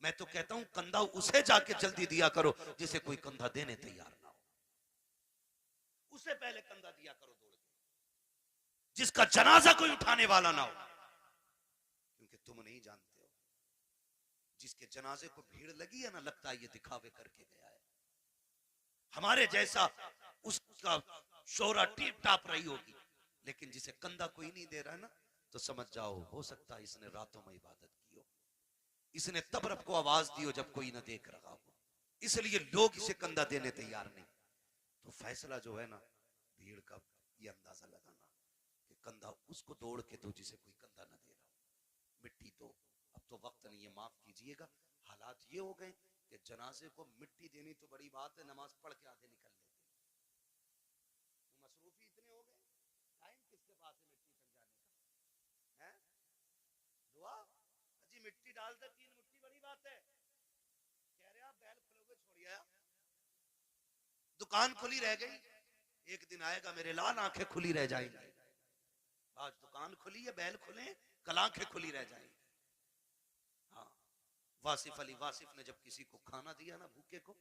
मैं तो कहता हूं कंधा उसे जाके जल्दी दिया करो जिसे कोई कंधा देने तैयार ना हो, उसे पहले कंधा दिया करो दौड़ के, जिसका जनाजा कोई उठाने वाला ना हो। क्योंकि तुम नहीं जानते हो, जिसके जनाजे को भीड़ लगी है ना, लगता है ये दिखावे करके गया है, हमारे जैसा उसका शोहरा टीप टाप रही होगी, लेकिन जिसे कंधा कोई नहीं दे रहा है ना, तो समझ जाओ हो सकता है इसने रातों में इबादत की हो, इसने तब रब को आवाज दी हो जब कोई ना देख रहा हो, इसलिए लोग इसे कंधा देने तैयार नहीं। तो फैसला जो है ना भीड़ का, ये अंदाजा लगाना कि कंधा उसको दौड़ के दो जिसे कोई कंधा ना दे रहा हो। मिट्टी दो, अब तो वक्त नहीं है, माफ कीजिएगा, हालात ये हो गए कि जनाजे को मिट्टी देनी तो बड़ी बात है, नमाज पढ़ के आधे निकल लेते, मसरूफी इतने हो गए, टाइम किसके पास है मिट्टी तक जाने का है? दुआ जी, मिट्टी डाल दे 3 मुट्ठी बड़ी बात है, कह रहे आप बैल खोलोगे, छोड़िए दुकान खुली रह गई, एक दिन आएगा मेरे लाल आंखें खुली रह जाएंगी, आज दुकान खुली है, बैल खुले, कल आंखें खुली रह जाएंगी। हाँ, वासिफ अली वासिफ ने जब किसी को खाना दिया ना भूखे को,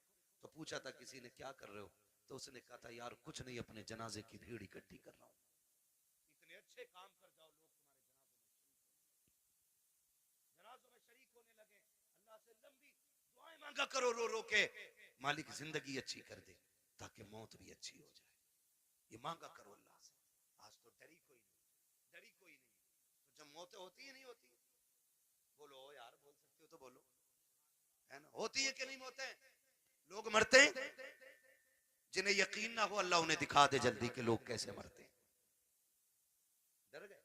तो पूछा था किसी ने क्या कर रहे हो, तो उसने कहा था यार कुछ नहीं, अपने जनाजे की भीड़ इकट्ठी कर रहा हूं। इतने अच्छे काम कर जाओ, लोग तुम्हारे जनाजों में शरीक होने लगे, अल्लाह से लंबी दुआएं मांगा करो रो रो के, मालिक जिंदगी अच्छी कर दे ताकि मौत भी अच्छी हो जाए, ये मांगा करो अल्लाह से। आज तो डरी कोई नहीं, डरी कोई नहीं, तो जब मौतें होती है नहीं होती, बोलो यार, बोल सकते हो तो बोलो, है ना, होती है कि नहीं मौतें? लोग मरते हैं, जिन्हें यकीन ना हो अल्लाह उन्हें दिखा दे जल्दी कि लोग कैसे मरते हैं। डर गए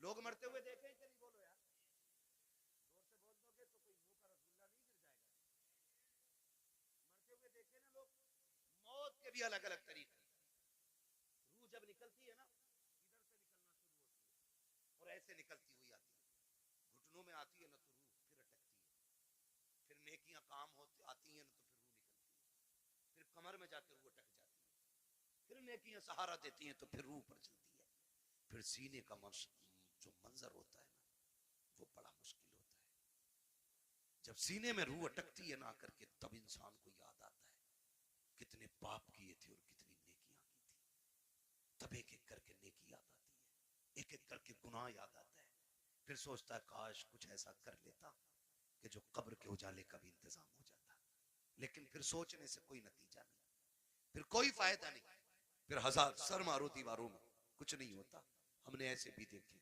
लोग मरते हुए देखे कि नहीं? बोलो यार, जोर से बोल दोगे तो कोई मुंह का रसगुल्ला नहीं गिर जाएगा। मरते हुए देखे ना लोग, मौत के भी अलग अलग तरीके, रूह जब निकलती है ना, इधर से निकलना शुरू होती है और ऐसे निकलती हुई आती है, घुटनों में आती है ना तो रूह फिर अटकती है, फिर नेकियां काम होती आती हैं ना तो फिर रूह निकलती है, फिर कमर में जाकर रूह अटक जाती है, फिर नेकियां सहारा देती हैं तो फिर रूह पर चलती है, फिर सीने का जो मंजर होता है ना, वो बड़ा मुश्किल होता है। जब सीने में रूह अटकती है ना आकर के, तब इंसान को याद आता है कितने पाप किए थे और कितनी नेकियां की थी, तब एक एक करके नेकी याद आती है, एक एक करके गुनाह याद आता है, फिर सोचता है काश कुछ ऐसा कर लेता कि जो कब्र के उजाले का भी इंतजाम हो जाता, लेकिन फिर सोचने से कोई नतीजा नहीं, फिर कोई फायदा नहीं, फिर हजार सर मारो दीवारों में कुछ नहीं होता। हमने ऐसे भी देखे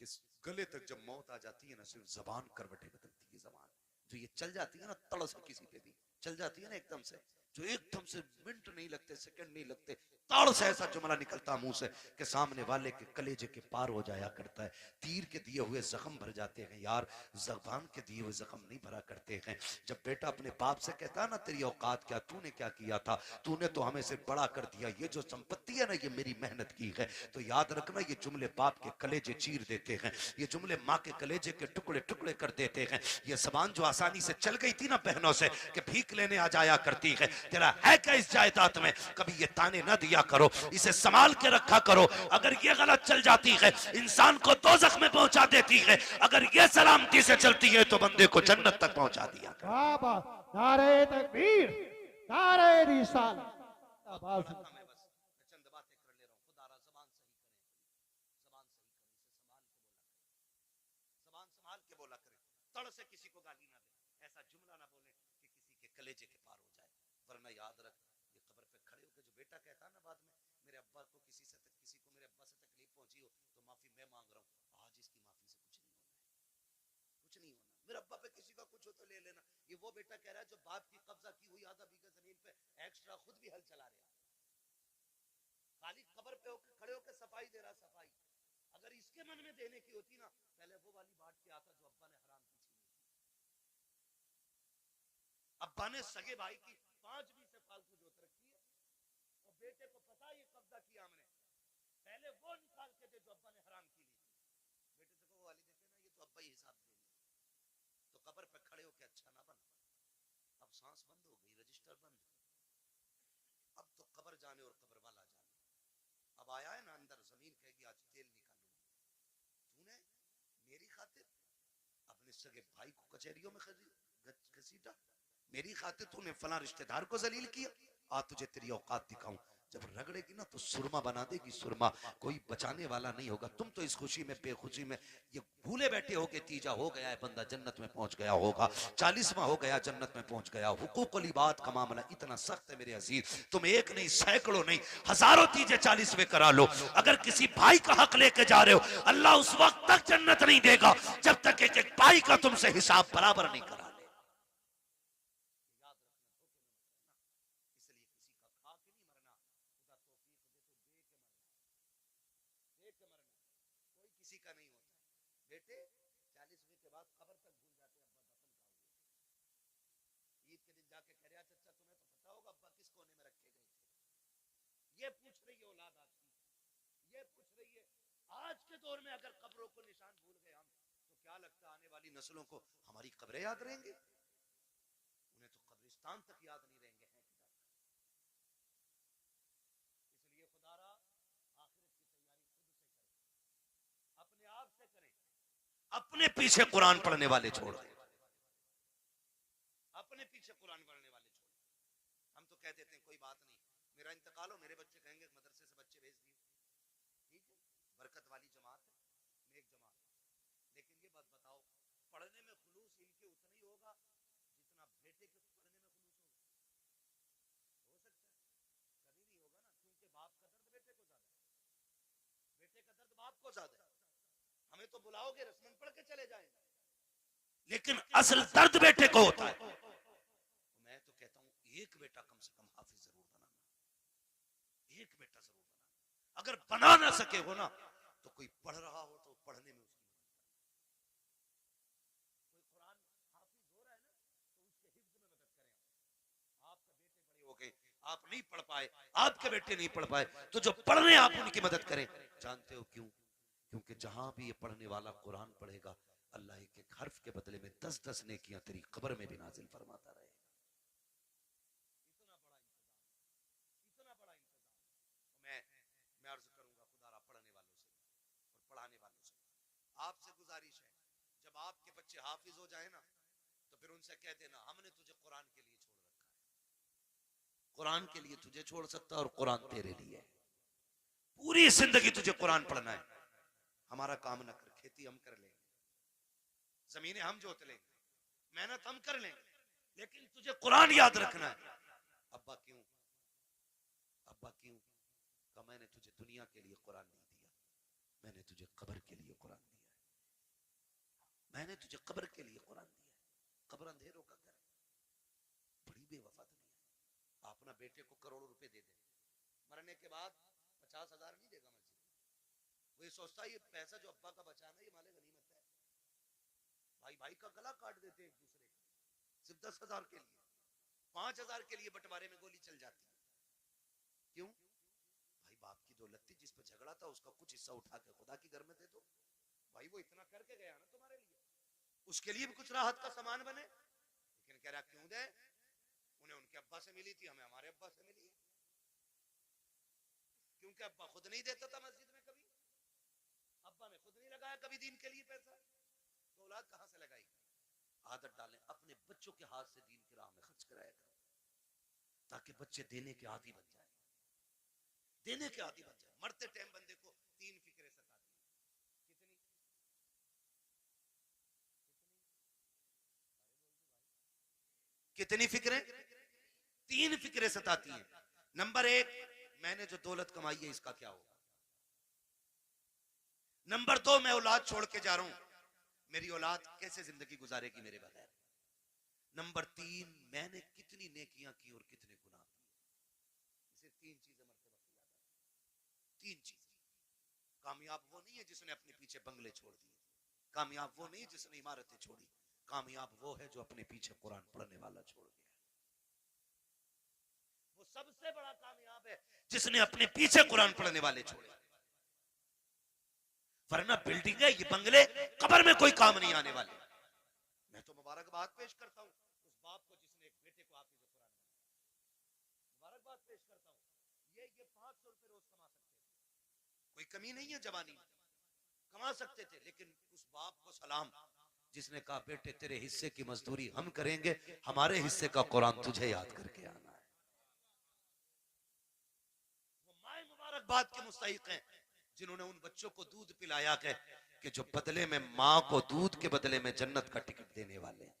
कि गले तक जब मौत आ जाती है ना, सिर्फ जबान करवटें बदलती है, जबान जो ये चल जाती है ना तड़ से, किसी पे भी चल जाती है ना एकदम से, जो एकदम से मिनट नहीं लगते, सेकंड नहीं लगते, ताड़ से ऐसा जुमला निकलता मुंह से कि सामने वाले के कलेजे के पार हो जाया करता है, तीर के दिए हुए जख्म भर जाते हैं यार, जबान के दिए हुए जख्म नहीं भरा करते हैं। जब बेटा अपने बाप से कहता है ना तेरी औकात क्या, तूने क्या किया था, तूने तो हमें से बड़ा कर दिया, ये जो संपत्ति है ना ये मेरी मेहनत की है, तो याद रखना ये जुमले बाप के कलेजे चीर देते हैं, ये जुमले माँ के कलेजे के टुकड़े टुकड़े कर देते हैं। ये जबान जो आसानी से चल गई थी ना बहनों से कि भीख लेने आ जाया करती है, तेरा है क्या इस जायदाद में, कभी ये ताने ना दिया करो, इसे संभाल के रखा करो, अगर ये गलत चल जाती है इंसान को दोज़ख में पहुंचा देती है, अगर ये सलामती से चलती है तो बंदे को जन्नत तक पहुंचा दिया। नारे तकबीर, नारे रिसालत। मैं बस चंद बातें कर ले रहा हूँ, खुदा जबान सही करें, जबान सही करें, इसे संभाल के बोला करें, जबान संभाल के बोला करें, तड़ से किसी को गाली ना दे, ऐसा जुमला ना बोले कि किसी के कलेजे के पार हो जाए, वरना याद रख ये कब्र पे खड़े होकर जो बेटा कहता है ना बाद में मेरे अब्बा को किसी को मेरे अब्बा से तकलीफ पहुंची हो तो माफी मैं मांग रहा हूँ, आज इसकी माफी से कुछ नहीं होना है, कुछ नहीं होना, मेरे अब्बा पे किसी का कुछ हो तो ले लेना। ये वो बेटा कह रहा है जो बाप की कब्जा की हुई आधा बीघा जमीन पे एक्स्ट्रा खुद भी हल चला रहा है, खाली कब्र पे होकर खड़े होकर सफाई दे रहा, सफाई अगर इसके मन में देने की होती ना, पहले वो वाली बात के आता जो अब्बा ने हराम की छीनी थी। अब्बा ने सगे भाई की 5 बीस से फालतू जोत रखी है और बेटे को पता ये कब्जा किया हमने, पहले वो निकाल के दे जो अब्बा ने हराम की ली थी, बेटे से को वाली देखे ना ये तो अब्बा ही हिसाब देंगे, तो कब्र पे खड़े होकर अच्छा ना बना, अब सांस बंद हो गई, रजिस्टर बंद, अब तो कब्र जाने और कब्र वाला जाने। अब आया है ना अंदर, जमीन कहेगी आज तेल निकालूंगी, तूने मेरी खातिर अपने अपने सगे भाई को कचहरियों में घसीटा, मेरी खातिर तूने फला रिश्तेदार को जलील किया, आ तुझे तेरी औकात दिखाऊं। जब रगड़ेगी ना तो सुरमा बना देगी, सुरमा, कोई बचाने वाला नहीं होगा। तुम तो इस खुशी में बेखुशी में ये भूले बैठे हो कि तीजा हो गया है, बंदा जन्नत में पहुंच गया होगा, 40वां हो गया जन्नत में पहुंच गया। हुकूकुल इबाद का मामला इतना सख्त है मेरे अजीज, तुम एक नहीं, सैकड़ों नहीं, हजारों तीजे 40वें करा लो। अगर किसी भाई का हक लेके जा रहे हो, अल्लाह उस वक्त तक जन्नत नहीं देगा जब तक एक भाई का तुमसे हिसाब बराबर नहीं करा। किसी का नहीं होता बेटे, 40वें के बाद खबर तक भूल जाते हैं अब्बा दफन कहाँ हुए। ईद के दिन जाके कह रहा चाचा तुम्हें तो पता होगा अब्बा किस कोने में रखे गए थे। ये पूछ रही है औलाद आपकी, ये पूछ रही है। आज के दौर में अगर कब्रों को निशान भूल गए हम, तो क्या लगता है आने वाली नस्लों को हमारी कब्रें याद रहेंगे? उन्हें तो कब्रिस्तान तक याद नहीं रहेंगे। इसलिए खुदारा आखिरत की तैयारी खुद से करें, अपने आप से करें। अपने पीछे कुरान पढ़ने वाले छोड़ दें, अपने पीछे कुरान पढ़ने वाले छोड़। हम तो कह देते हैं कोई बात नहीं, मेरा इंतकाल हो, मेरे बच्चे कहेंगे मदरसे से बच्चे भेज दिए, ठीक है, बरकत वाली जमात है, नेक जमात है। लेकिन ये बात बताओ, पढ़ने में खुलूस इनके उतना ही होगा जितना बेटे के पढ़ने में खुलूस होगा? हो सकता है? कभी नहीं होगा ना, क्योंकि बाप का दर्द बेटे को ज्यादा है, बेटे का दर्द बाप को ज्यादा है। हमें तो बुलाओगे रस्मन पढ़ के चले जाएंगे, लेकिन असल दर्द बेटे को होता है। तो मैं तो कहता हूं एक बेटा कम से कम हाफिज जरूर बनाना, एक बेटा जरूर बनाना। अगर बना ना सके हो ना, तो कोई पढ़ रहा हो तो पढ़ने में उसकी मदद करें। कोई कुरान हाफिज हो रहा है ना, तो उसके हिफ्ज में मदद करें। आपका बेटे बड़े हो गए, आप नहीं पढ़ पाए, आपके बेटे नहीं पढ़ पाए, तो जो पढ़ने आप उनकी मदद करें। जानते हो क्यों? क्योंकि जहां भी ये पढ़ने वाला कुरान पढ़ेगा, अल्लाह एक एक हर्फ के बदले में 10-10 नेकियां तेरी कब्र में भी नाजिल फरमाता रहेगा। इतना बड़ा इंतजाम, इतना बड़ा इंतजाम। मैं अर्ज करूंगा खुदारा पढ़ने वालों से और पढ़ाने वालों से आपसे गुजारिश है, जब आपके बच्चे हाफिज हो जाए ना, तो फिर उनसे कह देना हमने तुझे कुरान के लिए छोड़ रखा है, कुरान के लिए तुझे छोड़ सकता है और कुरान तेरे लिए है। पूरी जिंदगी तुझे कुरान पढ़ना है। हमारा काम ना कर, खेती हम कर लेंगे, जमीनें हम जोत लेंगे, मेहनत हम कर लेंगे, लेकिन तुझे कुरान याद रखना है। अब्बा क्यों? अब्बा क्यों? कहा मैंने तुझे दुनिया के लिए कुरान नहीं दिया, मैंने तुझे कब्र के लिए कुरान दिया है, मैंने तुझे कब्र के लिए कुरान दिया है। कब्र अंधेरों का घर है, बड़ी बेवफा दुनिया है। अपना बेटे को करोड़ों रुपए दे दे, मरने के बाद 50,000 नहीं देगा मस्जिद। वो ये सोचता है ये पैसा जो अब्बा का बचाना ये माले गनीमत है। भाई भाई का गला काट देते एक दूसरे का, सिर्फ 10,000 के लिए, 5,000 के लिए बंटवारे में गोली चल जाती है। क्यों? भाई बाप की दौलत थी, जिस पे झगड़ा था उसका कुछ हिस्सा उठा के खुदा की घर में दे दो। भाई वो इतना करके गया ना तुम्हारे लिए, उसके लिए भी कुछ राहत का सामान बने। लेकिन कह रहा क्यों दे, उन्हें उनके अब्बा से मिली थी, हमें हमारे अब्बा से मिली है। क्योंकि अब्बा खुद नहीं देता था मस्जिद में कभी, अब्बा ने खुद नहीं लगाया कभी दीन के लिए पैसा, तो औलाद कहां से लगाएगी? आदत डालें, अपने बच्चों के हाथ से दीन की राह में खर्च कराया करो, ताकि बच्चे देने के आदी बन जाए, देने के आदी बन जाए। मरते टाइम बंदे को 3 फिक्रें सताती हैं। कितनी? कितनी फिक्रें? 3 फिक्रें सताती हैं। नंबर 1, मैंने जो दौलत कमाई है इसका क्या होगा? नंबर 2, मैं औलाद छोड़ के जा रहा हूं, मेरी औलाद कैसे जिंदगी गुजारेगी मेरे बगैर? नंबर 3, मैंने कितनी नेकियां की और कितने गुनाह किए। इसे 3 चीजें मरते वक्त याद आती, 3 चीजें। कामयाब वो नहीं है जिसने अपने पीछे बंगले छोड़ दिए, कामयाब वो नहीं जिसने इमारतें छोड़ी, कामयाब वो है जो अपने पीछे कुरान पढ़ने वाला छोड़ गया। वो सबसे बड़ा कामयाब है जिसने अपने पीछे कुरान पढ़ने वाले छोड़े। वरना बिल्डिंग है ये बंगले कब्र में कोई काम नहीं आने वाले। मैं तो मुबारकबाद पेश करता हूं उस बाप को जिसने एक बेटे को हाफिज कुरान बनाया, मुबारकबाद पेश करता हूं। ये 500 रुपए रोज कमा सकते थे, कोई कमी नहीं है, जवानी कमा सकते थे, लेकिन उस बाप को सलाम जिसने कहा बेटे तेरे हिस्से की मजदूरी हम करेंगे, हमारे हिस्से का कुरान तुझे याद करके आना है। वो माए मुबारकबाद के मुस्तहिक हैं जिन्होंने उन बच्चों को दूध पिलाया है कि जो बदले में माँ को दूध के बदले में जन्नत का टिकट देने वाले हैं।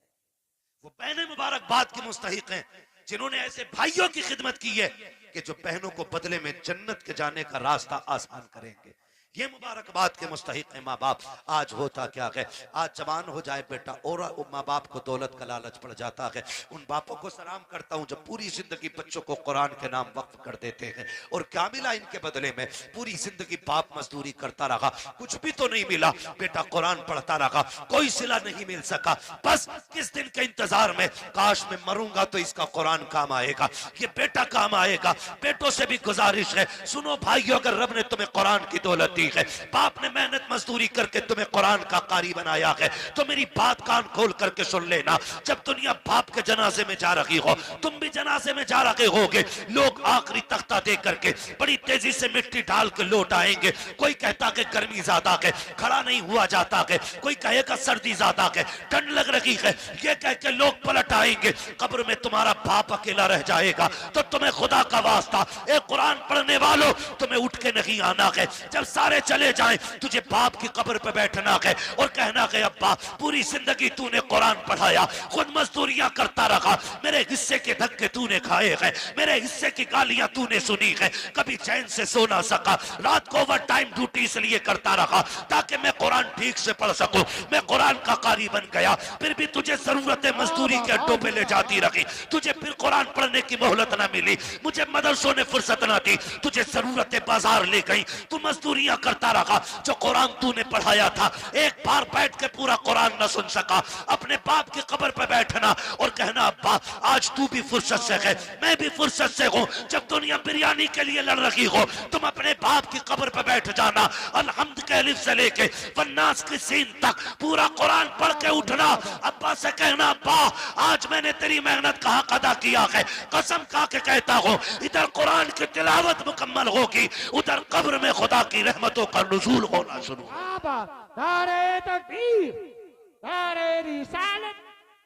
वो बहनें मुबारकबाद के मुस्तहिक हैं जिन्होंने ऐसे भाइयों की खिदमत की है कि जो बहनों को बदले में जन्नत के जाने का रास्ता आसान करेंगे। ये मुबारकबाद के मुस्तहिक है माँ बाप। आज होता क्या है, आज जवान हो जाए बेटा और माँ बाप को दौलत का लालच पड़ जाता है। उन बापों को सलाम करता हूँ जब पूरी जिंदगी बच्चों को कुरान के नाम वक्फ कर देते हैं। और क्या मिला इनके बदले में? पूरी जिंदगी बाप मजदूरी करता रहा, कुछ भी तो नहीं मिला। बेटा कुरान पढ़ता रहा, कोई सिला नहीं मिल सका। बस किस दिन के इंतजार में, काश मैं मरूंगा तो इसका कुरान काम आएगा, ये बेटा काम आएगा। बेटों से भी गुजारिश है, सुनो भाइयों, अगर रब ने तुम्हें कुरान की दौलत दी है, बाप ने मेहनत मजदूरी करके तुम्हें कुरान का कारी बनाया है, तो मेरी बात कान खोल करके सुन लेना। जब दुनिया बाप के जनाजे में जा रही हो, तुम भी जनाजे में जा रहे होगे। लोग आखिरी तख्ता दे करके बड़ी तेजी से मिट्टी डाल के लौट आएंगे। कोई कहता कि गर्मी ज्यादा है, खड़ा नहीं हुआ जाता है। कोई कहेगा सर्दी ज्यादा है, ठंड लग रही है। ये कह के लोग पलट आएंगे। कब्र में तुम्हारा बाप अकेला रह जाएगा। तो तुम्हें खुदा का वास्ता, एक कुरान पढ़ने वालों, तुम्हें उठ के नहीं आना है। जब सारे चले जाएं, तुझे बाप की कब्र पे बैठना है और कहना है अब्बा पूरी जिंदगी तूने कुरान पढ़ाया, खुद मजदूरियां करता रहा, मेरे हिस्से के धक्के तूने खाए हैं, मेरे हिस्से की गालियां तूने सुनी है, कभी चैन से सो ना सका, रात को ओवर टाइम ड्यूटी इसलिए करता रहा ताकि मैं कुरान ठीक से पढ़ सकूं। मैं कुरान का कारी बन गया, फिर भी तुझे जरूरत मजदूरी के अड्डों पे ले जाती रही, तुझे फिर कुरान पढ़ने की मोहलत ना मिली, मुझे मदरसों ने फुर्सत ना दी, तुझे जरूरत बाजार ले गई, तू मजदूरियां करता रहा। जो कुरान तूने पढ़ाया था, एक बार बैठ के पूरा कुरान न सुन सका। अपने बाप की कब्र पे बैठना और कहना अब्बा आज तू भी फुर्सत से है, मैं भी फुर्सत से हूँ। जब दुनिया बिरयानी के लिए लड़ रही हो, तुम अपने बाप की कब्र पे बैठ जाना। अलहम्द के अलिफ से लेके वन्नास की सीन तक पूरा कुरान पढ़ के उठना। अब्बा से कहना अब्बा आज मैंने तेरी मेहनत का हक अदा किया है, कसम खा के कहता हूँ इधर कुरान की तिलावत मुकम्मल होगी, उधर कब्र में खुदा की रहमतों का नुज़ूल होना शुरू। नारे तकबीर, नारे रिसालत,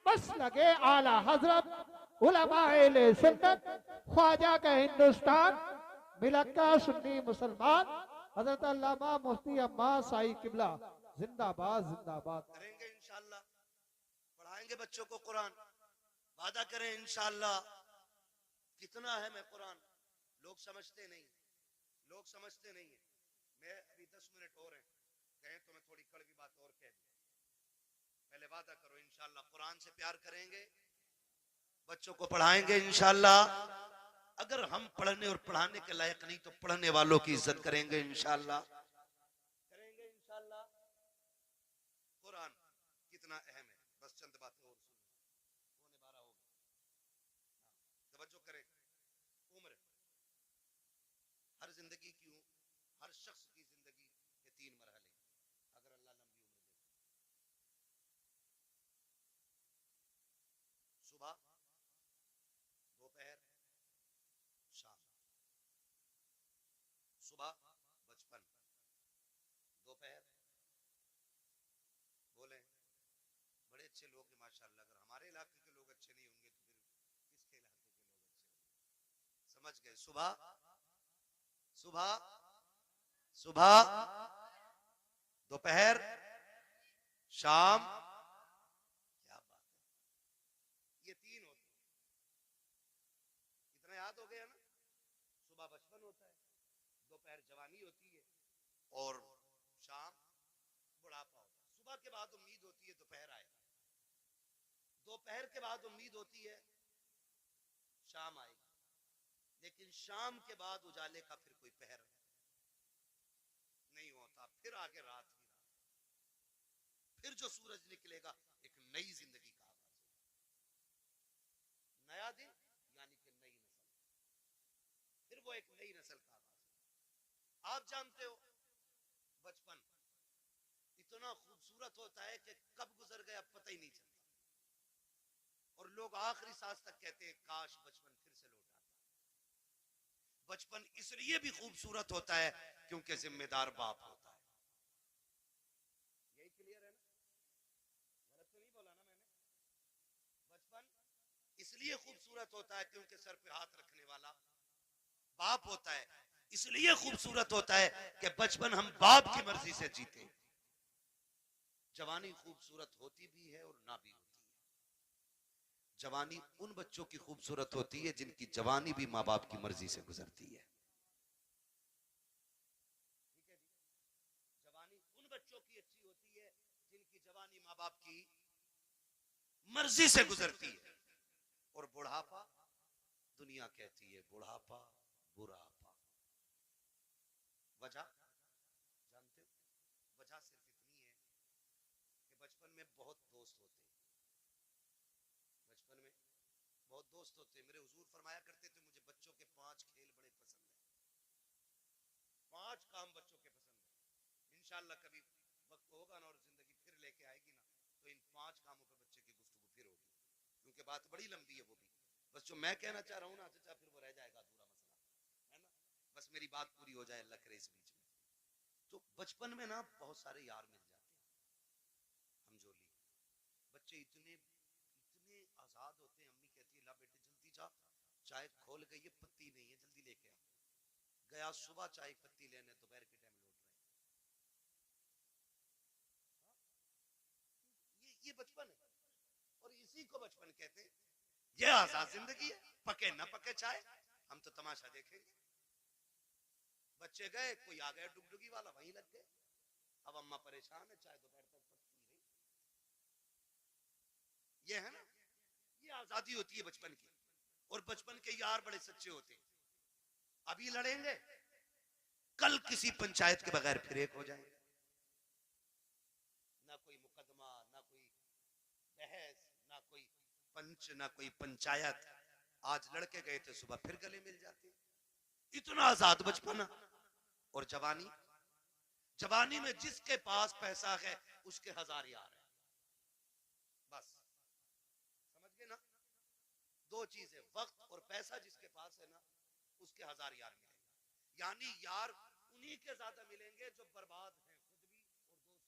बस लगे आला हजरत, उलमाए सुन्नत, ख्वाजा का हिंदुस्तान, मिलक्का सुन्नी मुसलमान, हजरत अल्लामा मुफ्ती अम्मा साई किबला जिंदाबाद जिंदाबाद। करेंगे इंशाअल्लाह, पढ़ाएंगे बच्चों को कुरान, वादा करें इंशाअल्लाह। कितना है मैं कुरान, लोग समझते नहीं, लोग समझते नहीं है। मैं अभी 10 मिनट और हैं, कहें तो मैं थोड़ी कड़वी बात और कह दूं। पहले वादा करो इंशाअल्लाह कुरान से प्यार करेंगे, बच्चों को पढ़ाएंगे इंशाअल्लाह। अगर हम पढ़ने और पढ़ाने के लायक नहीं तो पढ़ने वालों की इज्जत करेंगे इंशाअल्लाह, करेंगे इंशाअल्लाह। कुरान कितना अहम है, बस चंद बातें और सुनो, पौने 12 हो गए। तवज्जो करें। उम्र, हर जिंदगी की, हर शख्स की जिंदगी के 3 मरहले, अगर अल्लाह लंबी उम्र दे। सुबह, दोपहर, शाम। सुबह बचपन, दोपहर, बोले बड़े अच्छे लोग हैं माशाल्लाह। अगर हमारे इलाके के लोग अच्छे नहीं होंगे तो फिर किसके इलाके के लोग अच्छे होंगे? समझ गए? सुबह, सुबह, सुबह, दोपहर, शाम। क्या बात है, ये 3 होते हैं। इतना याद हो गया ना? सुबह बचपन होता है, दोपहर जवानी होती है और शाम बुढ़ापा होता है। सुबह के बाद उम्मीद होती है दोपहर आएगा, दोपहर के बाद उम्मीद होती है शाम आएगी, लेकिन शाम के बाद उजाले का फिर कोई पहर नहीं होता। फिर आगे रात ही रात, फिर जो सूरज निकलेगा एक नई जिंदगी का आगाज होगा, नया दिन यानी कि नई नस्ल, फिर वो एक नई नस्ल का आगाज होगा। आप जानते हो बचपन इतना खूबसूरत होता है कि कब गुजर गया पता ही नहीं चलता, और लोग आखिरी सांस तक कहते हैं काश बचपन फिर से लौट आता। बचपन इसलिए भी खूबसूरत होता है क्योंकि जिम्मेदार बाप होता है। यही क्लियर है ना? इसलिए खूबसूरत होता है क्योंकि सर पे हाथ रखने वाला बाप होता है। इसलिए खूबसूरत होता है कि बचपन हम बाप की मर्जी से जीते। जवानी खूबसूरत होती भी है और ना भी होती है। जवानी उन बच्चों की खूबसूरत होती है जिनकी जवानी भी माँ बाप की मर्जी से गुजरती है। ठीक है जी। जवानी उन बच्चों की अच्छी होती है जिनकी जवानी माँ बाप की मर्जी से गुजरती है। और बुढ़ापा, दुनिया कहती है बुढ़ापा बुढ़ापा। वजह जानते हो? वजह सिर्फ इतनी है कि बचपन में बहुत दोस्त होते हैं। बचपन में बहुत दोस्त होते हैं। मेरे हुजूर फरमाया करते थे मुझे बच्चों के 5 खेल बड़े पसंद हैं। 5 काम बच्चों के पसंद है। इंशाअल्लाह कभी वक्त होगा ना और जिंदगी फिर लेके आएगी ना तो इन 5 कामों पे बच्चे की गुफ्तगू फिर होगी, क्योंकि बात बड़ी लंबी है वो भी। बस जो मैं कहना चाह रहा हूँ ना चाचा फिर वो रह जाएगा अधूरा मसला, है ना। बस मेरी बात पूरी हो जाए, अल्लाह करे इस बीच में। तो बचपन में ना बहुत सारे यार मिल जाते हैं। हम जो ली बच्चे इतने इतने आजाद होते हैं। अम्मी कहती है ला बेटे जल्दी जा, चाय खोल गई है, पत्ती नहीं है, जल्दी लेके आ। गया सुबह चाय पत्ती लेने, दोपहर के टाइम लौट रहे हैं। ये बचपन है और इसी को बचपन कहते हैं। ये आजाद जिंदगी है। पके न पके चाय, हम तो तमाशा देखेंगे। बच्चे गए, कोई आ गया डुगडुगी वाला, वहीं लग गए। अब अम्मा परेशान है, चाय दोपहर तक पकती रही। ये है ना, ये आजादी होती है बचपन की। और बचपन के यार बड़े सच्चे होते हैं। अभी लड़ेंगे, कल किसी पंचायत के बगैर फिर एक हो जाएंगे। ना कोई मुकदमा, ना कोई बहस, ना कोई पंच, ना कोई पंचायत। आज लड़के गए थे, सुबह फिर गले मिल जाते। इतना आजाद बचपन। और जवानी, जवानी में जिसके पास पैसा है उसके 1000 यार है। बस समझ गए ना। 2 चीजें, वक्त और पैसा जिसके पास है ना उसके 1000 यार मिलेंगे। यानी यार उन्हीं के ज्यादा मिलेंगे जो बर्बाद हैं खुद भी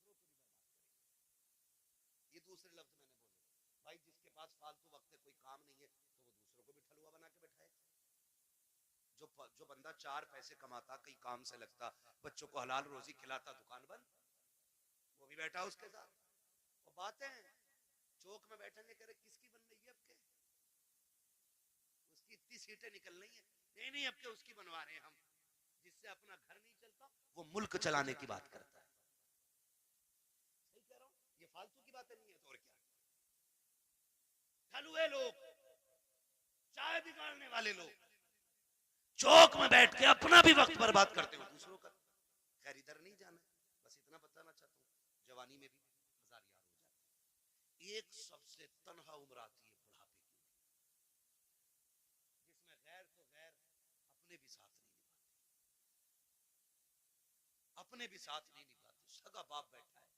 और दूसरों को भी बर्बाद करेंगे। ये दूसरे लफ्ज मैंने बोले। भाई जिसके पास फालतू वक्त है, कोई काम नहीं है, तो वो दूसरों को भी ठलुआ बना के बैठाएगा। जो बंदा 4 पैसे कमाता, कहीं काम से लगता, बच्चों को हलाल रोजी खिलाता, दुकान बंद, वो भी बैठा उसके साथ। और बातें चौक में बैठेंगे, कह रहे किसकी बन रही है अब के, उसकी इतनी सीटें निकल रही है। नहीं नहीं, अब के उसकी बनवा रहे हैं हम। जिससे अपना घर नहीं चलता वो मुल्क चलाने की बात करता है। सही कह रहा हूं? ये फालतू की बातें नहीं है तो और क्या। ठलुए लोग, चाय बिगाड़ने वाले लोग चौक में बैठ के अपना भी वक्त बर्बाद करते हो, दूसरों का। खैर इधर नहीं जाना, बस इतना बताना चाहता हूँ, जवानी में भी 1000 यार हो जाते हैं। एक सबसे तन्हा उम्र आती है बुढ़ापे की, जिसमें गैर तो गैर अपने भी साथ नहीं निभाते, अपने भी साथ नहीं निभाते। सगा बाप बैठा है,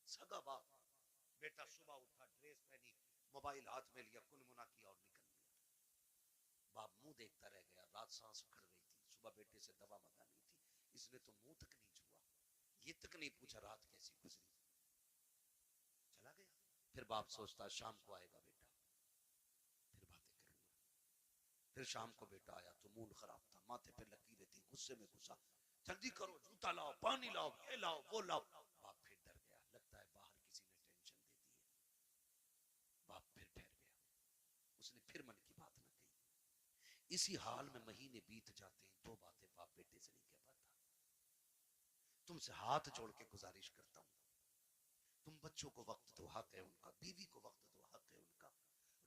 सगा बाप, बेटा सुबह उठा, ड्रेस पहनी, मोबाइल हाथ में लिया, कुनमुना किया और निकल लिया। बाप मुंह देखता रह गया। रात सांस उखड़ रही थी, सुबह बेटे से दवा मंगानी थी, इसने तो मुंह तक नहीं छुआ, ये तक नहीं पूछा रात कैसी गुजरी, चला गया। फिर बाप सोचता शाम को आएगा बेटा, फिर बातें करूंगा। फिर शाम को बेटा आया तो मूड खराब था, माथे पे लकीरें थी, गुस्से में गुस्सा, जल्दी करो, जूता लाओ, पानी लाओ, ये लाओ, वो लाओ। बाप फिर डर गया, लगता है बाहर किसी ने टेंशन दे दी है। बाप फिर ठहर गया, उसने फिर मन की बात न कही। इसी हाल में महीने बीत जाते हैं, 2 बातें बाप बेटे से नहीं कह पाता। तुमसे हाथ जोड़ के गुजारिश करता हूं, तुम बच्चों को वक्त दो, हक है उनका, बीवी को वक्त दो, हक है उनका।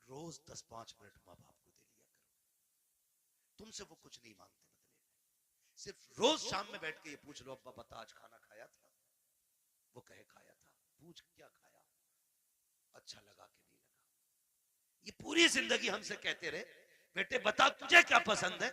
रोज 10-5 मिनट माँ बाप को दे लिया करो। तुमसे वो कुछ नहीं मांगते बदले में, सिर्फ रोज शाम में बैठ के ये पूछ लो, अब्बा बता आज खाना खाया था? वो कहे खाया था। पूछ क्या खाया, अच्छा लगा कि नहीं लगा। ये पूरी जिंदगी हमसे कहते रहे, बेटे बता तुझे क्या पसंद है?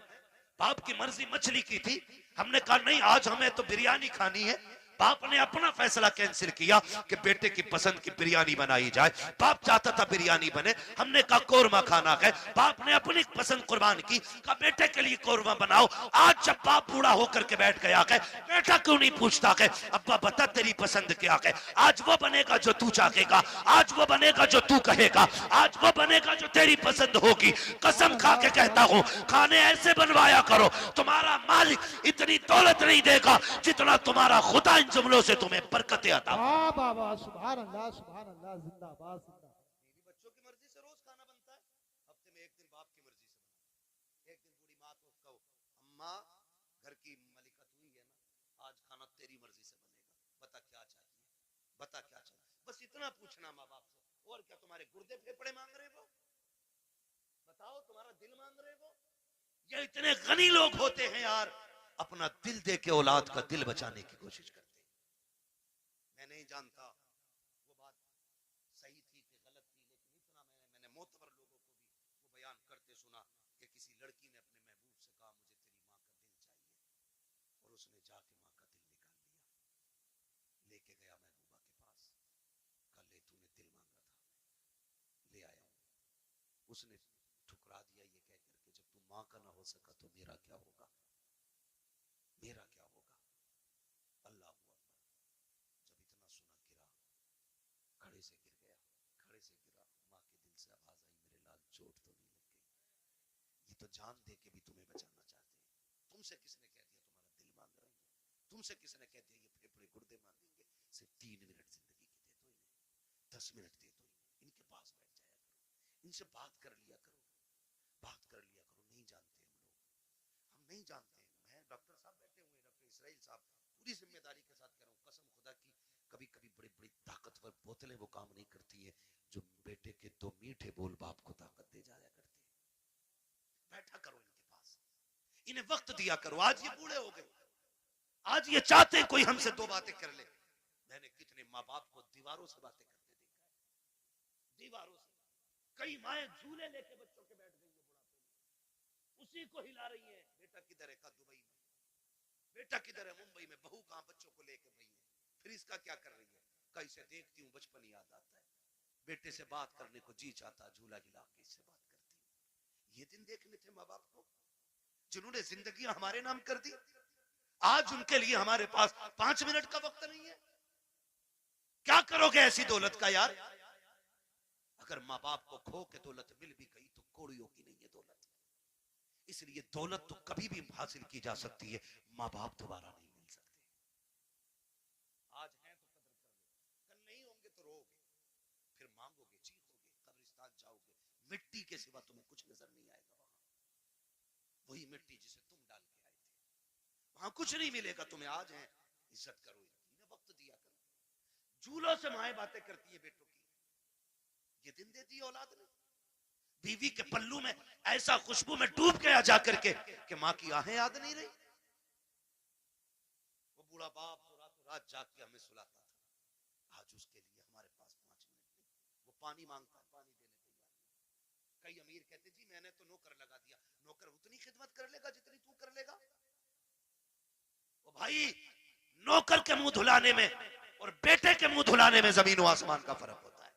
बाप की मर्जी मछली की थी, हमने कहा नहीं आज हमें तो बिरयानी खानी है। बाप ने अपना फैसला कैंसिल किया कि बेटे की पसंद की बिरयानी बनाई जाए। बाप चाहता था बिरयानी बने, हमने कहा कोरमा खाना है। बाप ने अपनी पसंद कुर्बान की, कहा बेटे के लिए कोरमा बनाओ। आज जब बाप बूढ़ा होकर के बैठ गया है, बेटा क्यों नहीं पूछता है अब्बा बता तेरी पसंद क्या है? आज वो बनेगा जो तू चाहेगा, आज वो बनेगा जो तू कहेगा, आज वो बनेगा जो तेरी पसंद होगी। कसम खा के कहता हूं, खाने ऐसे बनवाया करो, तुम्हारा मालिक इतनी दौलत नहीं देगा जितना तुम्हारा खुदा इन जुमलों से तुम्हें बरकतें अता। वाह बाबा, सुभान अल्लाह, सुभान अल्लाह, जिंदाबाद जिंदाबाद। बीवी बच्चों की मर्जी से रोज खाना बनता है, हफ्ते में एक दिन बाप की मर्जी से बनता है। एक दिन बूढ़ी माँ को कहो अम्मा घर की मलिका तू ही है ना, आज खाना तेरी मर्जी से बनेगा, बता क्या चाहिए, बता क्या चाहिए। बस इतना पूछना माँ बाप से, और क्या तुम्हारे गुर्दे फेफड़े मांग रहे हो? बताओ तुम्हारा दिल मांग रहे हो? ये इतने गनी लोग होते हैं यार, अपना दिल दे के औलाद का दिल बचाने की कोशिश करते हैं। मैं नहीं जानता वो बात सही थी कि गलत थी, लेकिन इतना मैंने मोतबर लोगों को भी वो बयान करते सुना कि किसी लड़की ने अपने महबूब से कहा मुझे तेरी माँ का दिल चाहिए, और उसने जाके माँ का दिल निकाल लिया, लेके गया महबूबा के पास, कहा ले तूने दिल मांगा था, ले आया हूं। उसने ठुकरा दिया ये कह करके जब तू माँ का ना हो सका तो मेरा क्या होगा, मेरा क्या होगा। अल्लाह अकबर। जब इतना सुना गिरा, खड़े से गिर गया, खड़े से गिरा, माँ के दिल से आवाज आई मेरे लाल चोट तो नहीं लग गई? ये तो जान दे के भी तुम्हें बचाना चाहते हैं। तुमसे किसने कह दिया तुम्हारा दिल मांग रहे हैं? तुमसे किसने कह दिया ये फेफड़े गुर्दे मांगेंगे? सिर्फ 3 मिनट जिंदगी की दे दो इन्हें, 10 मिनट दे दो इन्हें, इनके पास बैठ जाया करो, इनसे बात कर लिया करो, बात कर लिया करो। नहीं जानते हम लोग, हम नहीं जानते हैं। मैं डॉक्टर साहब बैठे हुए, डॉक्टर इसराइल साहब, पूरी जिम्मेदारी के साथ कह रहा हूँ, कसम खुदा की, कभी कभी बड़ी बड़ी ताकतवर बोतलें वो काम नहीं करती है जो बेटे के 2 मीठे बोल बाप को ताकत दे जाया करते हैं। बैठा करो इनके पास, इन्हें वक्त दिया करो। आज ये बूढ़े हो गए, आज ये चाहते हैं कोई हमसे 2 बातें कर ले। मैंने कितने माँ बाप को दीवारों से बातें करते देखा है, दीवारों से। कई माएं झूले लेके बच्चों के बैठ गई है बुढ़ापे में, उसी को हिला रही है। बेटा किधर है? का दुबई में। बेटा किधर है? मुंबई में। बहू कहां? बच्चों को लेके गई है। फिर इसका क्या कर रही है? कहीं से देखती हूँ बचपन याद आता है, बेटे से बात करने को जी चाहता, झूला हिला के इससे बात करती हूँ। ये दिन देखने थे माँ बाप को जिन्होंने जिंदगी हमारे नाम कर दी। आज उनके लिए हमारे पास 5 मिनट का वक्त नहीं है। क्या करोगे ऐसी दौलत का यार? अगर माँ बाप को खो के दौलत मिल भी गई तो कोड़ियों की नहीं है दौलत। इसलिए दौलत तो कभी भी हासिल की जा सकती है, माँ बाप दोबारा नहीं मिल सकते। आज हैं तो कदर कर लो, कल नहीं होंगे तो रोगे, फिर मांगोगे, चीखोगे, कब्रिस्तान जाओगे, मिट्टी के सिवा तुम्हें कुछ नजर नहीं आएगा। वहां वही मिट्टी जिसे तुम डाल के आए थे, वहां कुछ नहीं मिलेगा तुम्हें। आज है, इज्जत करो इनकी, वक्त दिया करो। झूलों से माएं बातें करती है बेटों की, ये दिन देती है औलाद ने। बीवी के पल्लू में ऐसा खुशबू में डूब गया जाकर के कि माँ की आहें याद नहीं रही। वो बूढ़ा बाप तो रातों रात जाग के हमें सुलाता था, आज उसके लिए हमारे पास 5 मिनट नहीं। वो पानी मांगता है, पानी देने तैयार नहीं। कई अमीर कहते जी मैंने तो नौकर लगा दिया। नौकर उतनी खिदमत कर लेगा जितनी तू कर लेगा। ओ भाई, नौकर के मुंह धुलाने में और बेटे के मुंह धुलाने में जमीन और आसमान का फर्क होता है।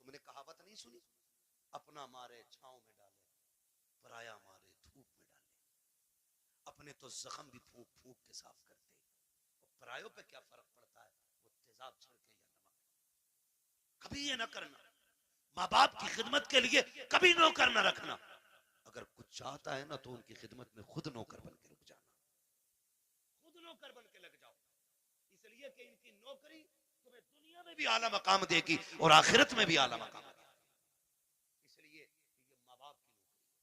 तुमने कहावत नहीं सुनी, अपना मारे छांव में डाले, पराया मारे धूप में डाले। अपने तो जख्म भी फूंक फूंक के साफ करते, और परायों पे क्या फर्क पड़ता है, वो तेजाब छिड़के या नमक। कभी ये ना करना, माँ बाप की खिदमत के लिए कभी नौकर ना रखना। अगर कुछ चाहता है ना तो उनकी खिदमत में खुद नौकर बन के रुक जाना, खुद नौकर बन के लग जाओ। इसलिए कि इनकी नौकरी तुम्हें दुनिया में भी आला मकाम देगी और आखिरत में भी आला मकाम देगी। इसलिए ये माँ बाप की नौकरी है,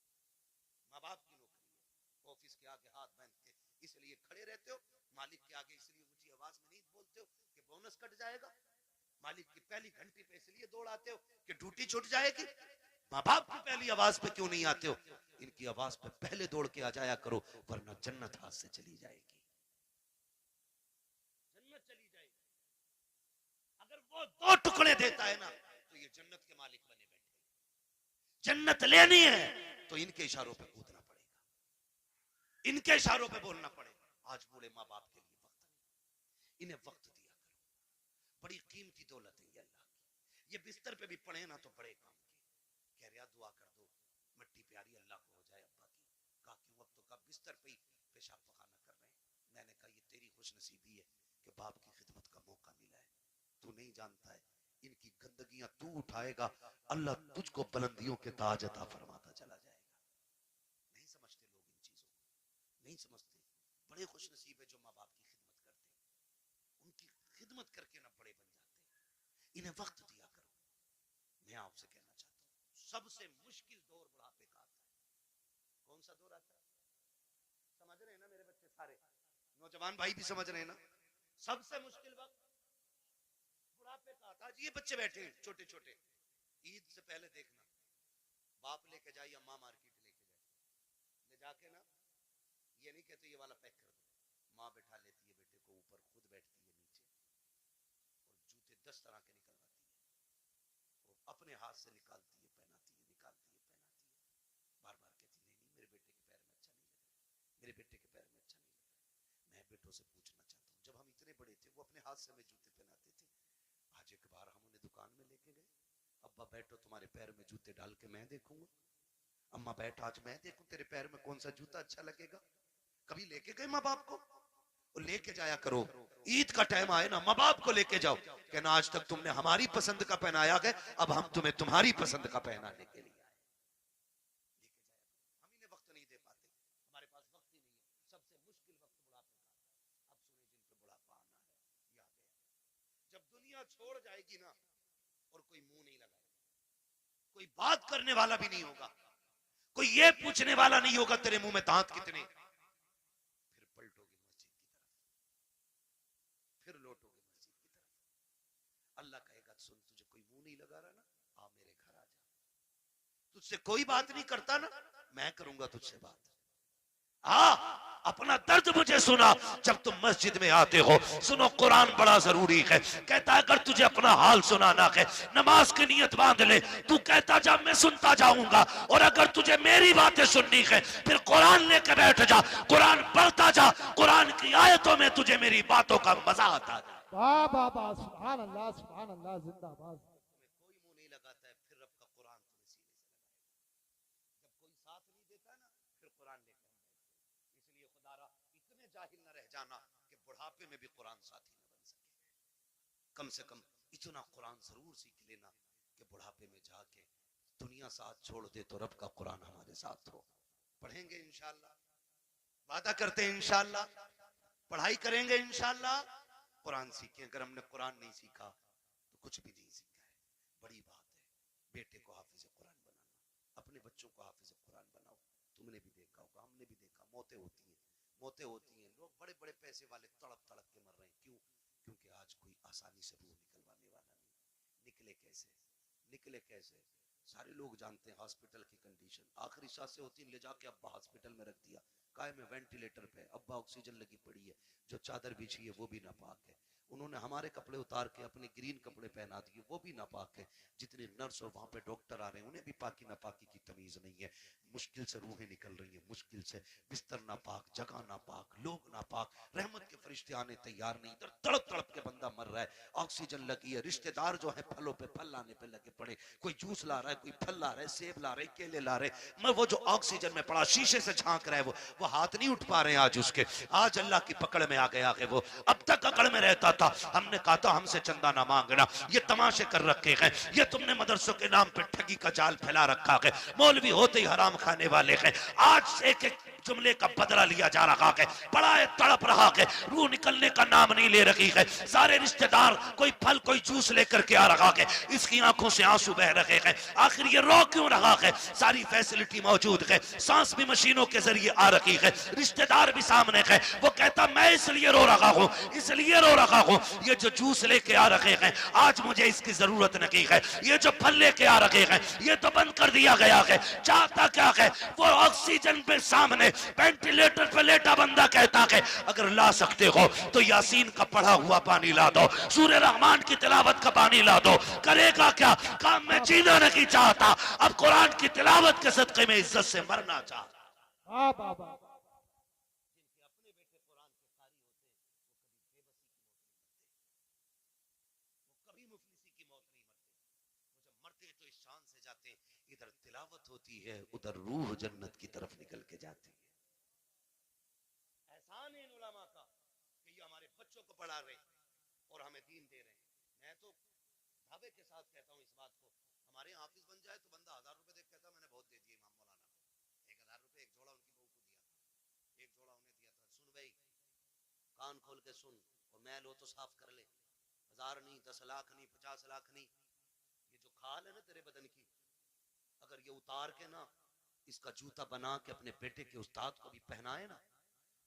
माँ बाप की नौकरी है। ऑफिस के आगे हाथ बांध के इसलिए खड़े रहते हो, मालिक के आगे इसलिए ऊंची आवाज में नहीं बोलते हो कि बोनस कट जाएगा। मालिक की पहली घंटी पे इसलिए दौड़ आते हो कि ड्यूटी छूट जाएगी। माँ बाप की पहली आवाज पे क्यों नहीं आते हो? इनकी आवाज पे पहले दौड़ के आ जाया करो, वरना जन्नत हाथ से चली जाएगी, जन्नत चली जाएगी। अगर वो 2 टुकड़े देता है ना तो ये जन्नत के मालिक बने बैठे। जन्नत लेनी है तो इनके इशारों पे कूदना पड़ेगा, इनके इशारों पे बोलना पड़ेगा। आज बूढ़े माँ बाप के लिए वक्त नहीं, इन्हें वक्त दिया करो। बड़ी कीमती दौलत है ये अल्लाह की। ये बिस्तर पे भी पड़े ना तो बड़े काम के। कह रहा दुआ कर दो मिट्टी प्यारी अल्लाह को हो जाए अब्बा की। कहा क्यों, अब तो कब बिस्तर पे ही पेशाब पखाना कर रहे हैं। मैंने कहा ये तेरी खुशनसीबी है कि बाप की खिदमत का मौका मिला है। तू नहीं जानता है इनकी गंदगियां तू उठाएगा, अल्लाह तुझको बुलंदियों के ताज अता फरमाता चला जाएगा। नहीं समझते लोग इन चीजों को, नहीं समझते। बड़े खुशनसीब है जो माँ बाप की खिदमत करते हैं, उनकी खिदमत करके ना बड़े बन जाते हैं। इन्हें वक्त दिया करो। मैं आपसे कहना चाहता हूँ सबसे मुश्किल दौर बुढ़ापे का आता है। कौन सा दौर आता है? समझ रहे हैं ना मेरे बच्चे सारे, नौजवान भाई भी समझ रहे हैं ना? सबसे मुश्किल वक्त बुढ़ापे का आता है। ये बच्चे बैठे हैं छोटे छोटे, ईद से पहले देखना बाप लेके जाए या माँ मार्केट लेके जाए, ले जाके ना ये नहीं कहते ये वाला पैक कर दो, माँ बैठा लेती है बेटे को ऊपर, खुद बैठती है नीचे और जूते 10 तरह के निकलवाती है, वो अपने हाथ से निकालती है पहनाती है, निकालती है पहनाती है, बार बार कहती नहीं नहीं मेरे बेटे के पैर में अच्छा नहीं लग रहा, मेरे बेटे के पैर में अच्छा नहीं लग रहा। मैं बेटों से पूछना चाहता हूँ जब हम इतने बड़े थे वो अपने हाथ से हमें जूते पहनाते थे। आज एक बार हम उन्हें दुकान में लेके गए, अब्बा बैठो तुम्हारे पैर में जूते डाल के मैं देखूंगा, अम्मा बैठ आज मैं देखूं तेरे पैर में कौन सा जूता अच्छा लगेगा। कभी लेके गए माँ बाप को? और लेके जाया करो, ईद का टाइम आए ना माँ बाप को लेके जाओ, कहना आज तक तुमने हमारी पसंद का पहनाया गया, अब हम तुम्हें तुम्हारी पसंद का पहनाने के लिए आए। लेके जाया करो। हम इन्हें वक्त नहीं दे पाते, हमारे पास वक्त ही नहीं है। सबसे मुश्किल वक्त बुढ़ापे का। अब सुने जिन पे बुढ़ापा आना है, ये आ गया। जब दुनिया छोड़ जाएगी ना और कोई मुंह नहीं लगाएगा, कोई बात करने वाला भी नहीं होगा, कोई ये पूछने वाला नहीं होगा तेरे मुंह में दांत कितने, फिर पलटोगे मस्जिद की तरफ, फिर लौटोगे मस्जिद की तरफ। अल्लाह कहेगा सुन तुझे कोई मुंह नहीं लगा रहा ना, आ मेरे घर आ जा, तुझसे कोई बात नहीं करता ना, मैं करूंगा तुझसे बात। अपना दर्द मुझे सुना जब तुम मस्जिद में आते हो। सुनो कुरान बड़ा जरूरी है, कहता है अगर तुझे अपना हाल सुनाना है नमाज की नियत बांध ले, तू कहता जा मैं सुनता जाऊंगा, और अगर तुझे मेरी बातें सुननी है फिर कुरान लेकर बैठ जा, कुरान पढ़ता जा, कुरान की आयतों में तुझे मेरी बातों का मजा आता है। वाह वाह वाह, सुभान अल्लाह जिंदाबाद। कोई मुंह नहीं लगाता है फिर रब का कुरान तुम्हें सीने से लगाएगा। जब कोई साथ नहीं देता ना फिर कुरान लेकर हम बैठते। इसलिए खुदारा इतने जाहिल न रह जाना कि बुढ़ापे में भी कुरान साथी न बन सके। कम से कम इतना कुरान जरूर सीख लेना कि बुढ़ापे में जाके दुनिया साथ छोड़ दे तो रब का कुरान हमारे साथ हो। पढ़ेंगे इंशाअल्लाह, वादा करते हैं इंशाअल्लाह, पढ़ाई करेंगे इंशाअल्लाह, कुरान सीखें। अगर हमने कुरान नहीं सीखा तो कुछ भी नहीं सीखा है। बड़ी बात है बेटे को हाफिज कुरान बनाना, अपने बच्चों को हाफिज कुरान बनाओ। तुमने भी देखा होगा, हमने भी देखा, मौतें होती हैं, मौतें होती हैं, लोग बड़े बड़े पैसे वाले तड़प तड़प के मर रहे हैं। क्यों? क्योंकि आज कोई आसानी से रूह निकलवाने वाला नहीं। निकले कैसे, निकले कैसे? सारे लोग जानते हैं हॉस्पिटल की कंडीशन, आखिरी सांसें होती ले जाके अब्बा हॉस्पिटल में रख दिया, काय में वेंटिलेटर पे, अब्बा ऑक्सीजन लगी पड़ी है, जो चादर बिछी है वो भी नापाक है, उन्होंने हमारे कपड़े उतार के अपने ग्रीन कपड़े पहना दिए वो भी नापाक है, जितने नर्स और वहां पे डॉक्टर आ रहे हैं उन्हें भी पाकी नापाकी की तमीज नहीं है। मुश्किल से रूहें निकल रही हैं, मुश्किल से, बिस्तर नापाक, जगह नापाक, लोग नापाक, रहमत के फरिश्ते आने तैयार नहीं, इधर तड़प तड़प के बंदा मर रहा है, ऑक्सीजन लगी है, रिश्तेदार जो है फलों पे फल लाने पे लगे पड़े, कोई जूस ला रहा है, कोई फल ला रहा है, सेब ला रहे, केले ला रहे, मैं वो जो ऑक्सीजन में पड़ा शीशे से झांक रहा है वो हाथ नहीं उठ पा रहे हैं आज उसके, आज अल्लाह की पकड़ में आ गया है वो। अब तक अकड़ में रहता था, हमने कहा था हमसे चंदा ना मांगना, ये तमाशे कर रखे हैं, ये तुमने मदरसों के नाम पे ठगी का जाल फैला रखा है, मौलवी होते ही हराम खाने वाले हैं। आज एक एक जुमले का बदला लिया जा रहा है, बड़ा तड़प रहा है, रूह निकलने का नाम नहीं ले रही है। सारे रिश्तेदार कोई फल कोई जूस लेकर के आ रहा है, इसकी आंखों से आंसू बह रहे हैं, आखिर ये रो क्यों रहा है? सारी फैसिलिटी मौजूद है, सांस भी मशीनों के जरिए आ रही है, रिश्तेदार भी सामने है, वो कहता मैं इसलिए रो रहा हूँ, इसलिए रो रहा हूँ, ये जो जूस लेके आ रहे हैं आज मुझे इसकी जरूरत नहीं है, ये जो फल लेके आ रहे हैं ये तो बंद कर दिया गया है। चाहता क्या है? वो ऑक्सीजन पे सामने वेंटिलेटर पे लेटा बंदा कहता है अगर ला सकते हो तो यासीन का पढ़ा हुआ पानी ला दो, सूरह रहमान की तिलावत का पानी ला दो। करेगा क्या? काम में जीना नहीं चाहता, अब कुरान की तिलावत के सदक़े में इज्जत से मरना चाहता। जाते हैं, इधर तिलावत होती है, उधर रूह जन्नत की तरफ निकल के जाती है। एहसान है इन उलमा का कि ये हमारे बच्चों को पढ़ा रहे और हमें दीन दे रहे हैं। मैं तो दावे के साथ कहता हूँ इस बात को, हमारे हाफिज बन जाए तो बंदा 1000 रुपए देख कहता मैंने बहुत दे दिए इमाम मौलाना को। 1000 रुपए एक जोड़ा उनकी बहू को दिया था, एक जोड़ा उन्हें दिया था। सुन भाई, कान खोल के सुन, और मैल हो तो साफ कर ले। 1000 नहीं, 10 लाख नहीं, 50 लाख नहीं, ये जो खाल है ना तेरे बदन की, अगर ये उतार के ना इसका जूता बना के अपने बेटे के उस्ताद को भी पहनाए ना,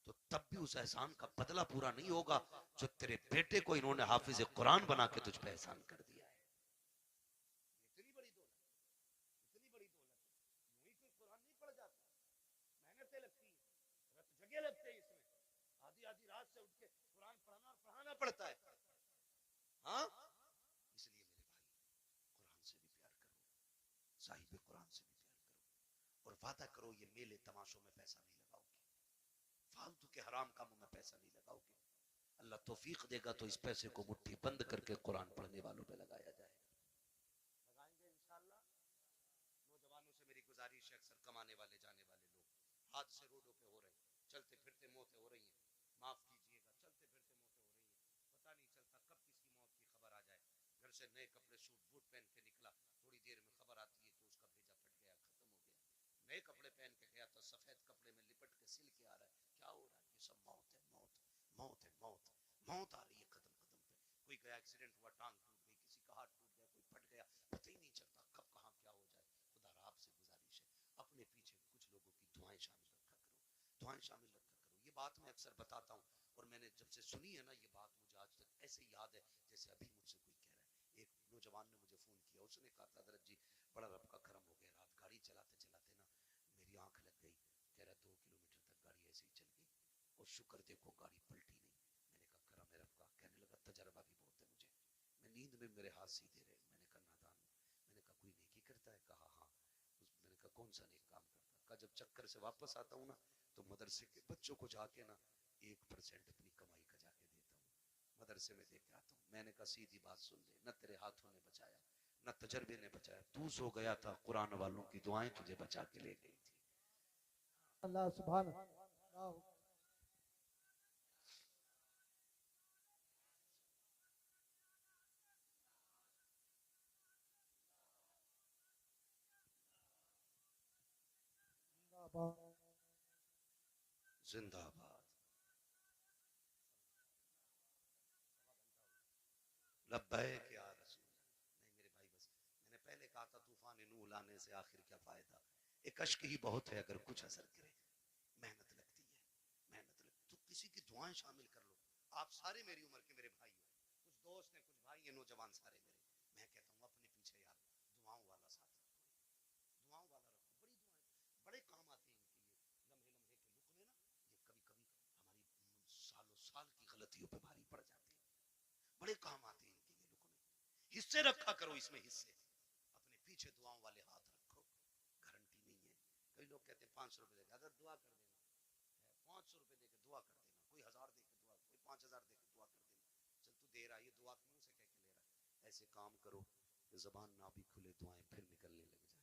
तो तब भी उस एहसान का बदला पूरा नहीं होगा जो तेरे बेटे को इन्होंने हाफिज कुरान बना के तुझ पे एहसान कर दिया है। इतनी बड़ी दौलत, इतनी बड़ी दौलत, यूं ही कोई कुरान नहीं पढ़ जाता, मेहनतें लगती हैं, रत जगह लगते हैं इसमें, आधी आधी रात से उठ के कुरान पढ़ना और पढ़ाना पड़ता है। हाँ, इसलिए मेरे भाई, कुरान से भी प्यार करो, साहिब कुरान से भी प्यार करो, और वादा करो ये मेले तमाशों में पैसा नहीं लगाओगे, फालतू के हराम कामों में पैसा नहीं लगाओगे। अल्लाह तौफीक देगा तो इस पैसे को मुट्ठी बंद करके कुरान पढ़ने वालों पे लगाया जाए, लगाएंगे इंशाअल्लाह। नौजवानों से मेरी गुजारिश है, अक्सर कमाने वाले जाने वाले लोग हादसे रोडों पे हो रहे हैं, चलते फिरते मौतें हो रही हैं, माफ कीजिएगा, चलते फिरते मौतें हो रही हैं, पता नहीं चलता कब किसकी मौत की खबर आ जाए। घर से नए कपड़े सूट बूट पहन के निकला, थोड़ी देर में खबर आती है कि उसका भेजा फट गया, खत्म हो गया। नए कपड़े पहन के गया तो सफेद कपड़े में लिपट के सिल के आ रहा है, क्या हो रहा है? ये सब मौत है, मौत, मौत है, मौत, मौत आ रही है कदम कदम पे। कोई गया एक्सीडेंट हुआ, टांग टूट गई, किसी का हाथ टूट गया, कोई फट गया, पता ही नहीं चलता कब कहाँ क्या हो जाए। खुदा आपसे गुजारिश है, अपने पीछे कुछ लोगों की दुआएं शामिल रखा करो, दुआएं शामिल रखा करो। ये बात मैं अक्सर बताता हूँ, और मैंने जब से सुनी है ना ये बात, मुझे आज तक ऐसे याद है जैसे अभी मुझसे कोई कह रहा है। एक नौजवान ने मुझे फोन किया, उसने कहा था हज़रत जी बड़ा रब का करम हो गया, रात गाड़ी चलाते चलाते ना मेरी आंख लग गई, कह रहा 2 किलोमीटर तक गाड़ी ऐसे ही चल गई और शुक्र देखो गाड़ी पलटी नहीं। मैंने कहा करम है रब का। कहने लगा तजर्बा भी बहुत है मुझे, मैं नींद में मेरे हाथ सीधे रहे। मैंने कहा नादान, मैंने कहा कोई नेकी करता है? कहा हाँ। मैंने कहा कौन सा नेक काम करता? कहा जब चक्कर से वापस आता हूँ ना तो मदरसे के बच्चों को जाके ना 1% अपनी कमाई का जाके देता हूँ, मदरसे में दे के आता हूँ। मैंने कहा सीधी बात सुन ले, न तेरे हाथों ने बचाया न तजर्बे ने बचाया, तू सो गया था, कुरान वालों की दुआएं तुझे बचा के ले गई थी। अल्लाह सुभान अल्लाह। जिंदाबाद, लब्बैक या रसूल। नहीं मेरे भाई, बस मैंने पहले कहा था तूफान नूह लाने से आखिर क्या फायदा, एक अश्क ही बहुत है अगर कुछ असर करे। मेहनत लगती है, मेहनत लगती तो किसी की दुआएं शामिल कर लो। आप सारे मेरी उम्र के मेरे भाई हो, कुछ दोस्त हैं, कुछ भाई हैं, नौजवान सारे मेरे। मैं कहता हूँ अपने पीछे यार दुआओं वाला साथ रखो, दुआओं वाला रखो। बड़ी दुआएं बड़े काम आते हैं इनके, ये लम्हे लम्हे के लुक्मे ना, ये कभी कभी हमारी सालों साल की गलतियों पे भारी पड़ जाते हैं, बड़े काम आते हैं इनके ये लुक्मे। हिस्से रखा करो इसमें, हिस्से अपने पीछे दुआओं वाले हाथ रखो, गारंटी नहीं है। कई लोग कहते हैं 500 रुपए देगा, अगर दुआ कर देना, 500 रुपए देके दुआ कर देना, कोई 1000 देके दुआ, कोई 5000 देके दुआ कर देना। चल तू दे रहा है, ये दुआ क्यों से कह के ले रहा है? ऐसे काम करो कि जबान ना भी खुले, दुआएं फिर निकलने लग जाए।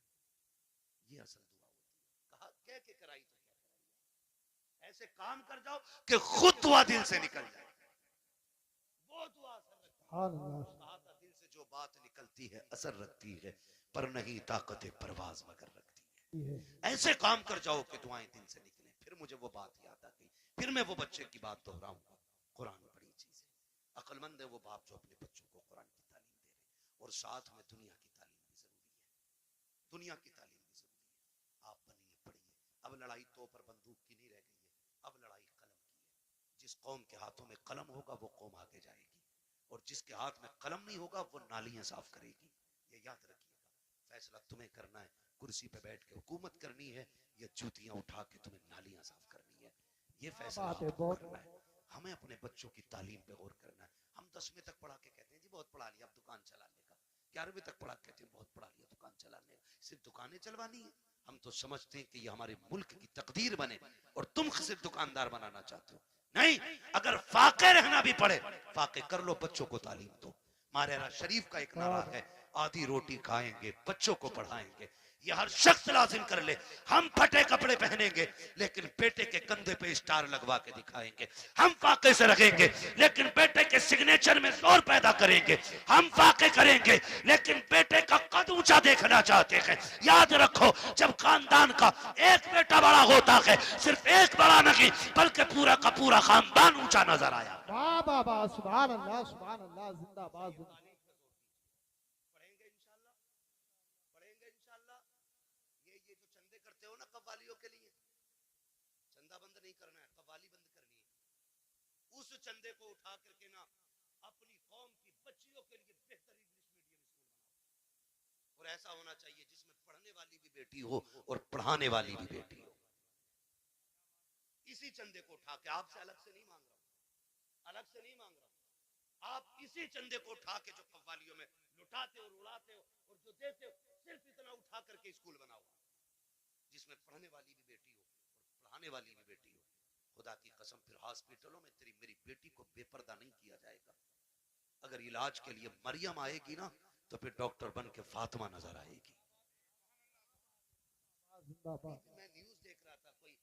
ये असल दुआ होती है। कहा कह के कराई तो क्या कराई है? ऐसे काम कर जाओ कि खुद दुआ दिल से निकल जाए, वो दुआ असर रखती है। कहा था दिल से जो बात निकलती है असर रखती है, पर नहीं ताकत परवाज मगर रखती है। ऐसे काम कर जाओ कि दुआएं दिल से निकले। फिर मुझे वो बात याद आ गई, फिर मैं वो बच्चे की बात दोहराऊंगा। कुरान बड़ी चीज है, अक्लमंद है वो बाप जो अपने बच्चों को कुरान की तालीम दे रहे, और साथ में दुनिया की तालीम भी जरूरी है, दुनिया की तालीम भी जरूरी है। आप बनिए, पढ़िए। अब लड़ाई तो पर बंदूक की नहीं रह गई है, अब लड़ाई कलम की है। जिस कौम के हाथों में कलम होगा वो कौम आगे जाएगी, और जिसके हाथ में कलम नहीं होगा वो नालियां साफ करेगी। ये याद रखिएगा, फैसला तुम्हें करना है, कुर्सी पे बैठ के हुकूमत करनी है या जूतियां उठा के तुम्हें नालियां साफ करनी है, ये फैसला आपको करना है। हमें अपने बच्चों की तालीम पे गौर करना है। हम 10वीं तक पढ़ा के कहते हैं जी बहुत पढ़ा लिया अब दुकान चलाने का, 11वीं तक पढ़ा कहते हैं बहुत पढ़ा लिया दुकान चलाने का, सिर्फ दुकानें चलवानी है। हम तो समझते हैं कि ये हमारे मुल्क की तकदीर बने और तुम सिर्फ दुकानदार बनाना चाहते हो। नहीं, अगर फाके रहना भी पड़े फाके कर लो, बच्चों को तालीम दो। मारेरा शरीफ का एक नारा है, आधी रोटी खाएंगे, बच्चों को पढ़ाएंगे। ये हर शख्स लाजिम कर ले। हम फटे कपड़े पहनेंगे लेकिन बेटे के कंधे पे स्टार लगवा के दिखाएंगे। हम फाके से रखेंगे लेकिन बेटे के सिग्नेचर में जोर पैदा करेंगे। हम फाके करेंगे लेकिन बेटे का कद ऊंचा देखना चाहते हैं। याद रखो, जब खानदान का एक बेटा बड़ा होता है, सिर्फ एक बड़ा नहीं बल्कि पूरा का पूरा खानदान ऊंचा नजर आया। वाह वाह वाह, सुभान अल्लाह जिंदाबाद। पढ़ेंगे इंशाल्लाह, पढ़ेंगे इंशाल्लाह। ये जो चंदे करते हो ना कव्वालियों के लिए, चंदा बंद नहीं करना है, कव्वाली बंद करनी है। उस चंदे को उठा करके ना अपनी कौम की बच्चियों के लिए बेहतर इंग्लिश मीडियम स्कूल बनाओ। और ऐसा होना चाहिए जिसमें पढ़ने वाली भी बेटी हो और पढ़ाने वाली भी बेटी हो। इसी चंदे को उठा के, आपसे अलग से नहीं मांग रहा हूं, अलग से नहीं मांग रहा हूं, आप इसी चंदे को उठा के जो कव्वालियों में लुटाते हो, उड़ाते हो और जो देते हो, सिर्फ इतना उठा करके स्कूल बनाओ जिसमें पढ़ने वाली भी बेटी हो और पढ़ाने वाली भी बेटी हो। खुदा की कसम, फिर हॉस्पिटलों में तेरी मेरी बेटी को बेपर्दा नहीं किया जाएगा। अगर इलाज के लिए मरियम आएगी ना, तो फिर डॉक्टर बन के फातिमा नजर आएगी। मैं न्यूज देख रहा था, कोई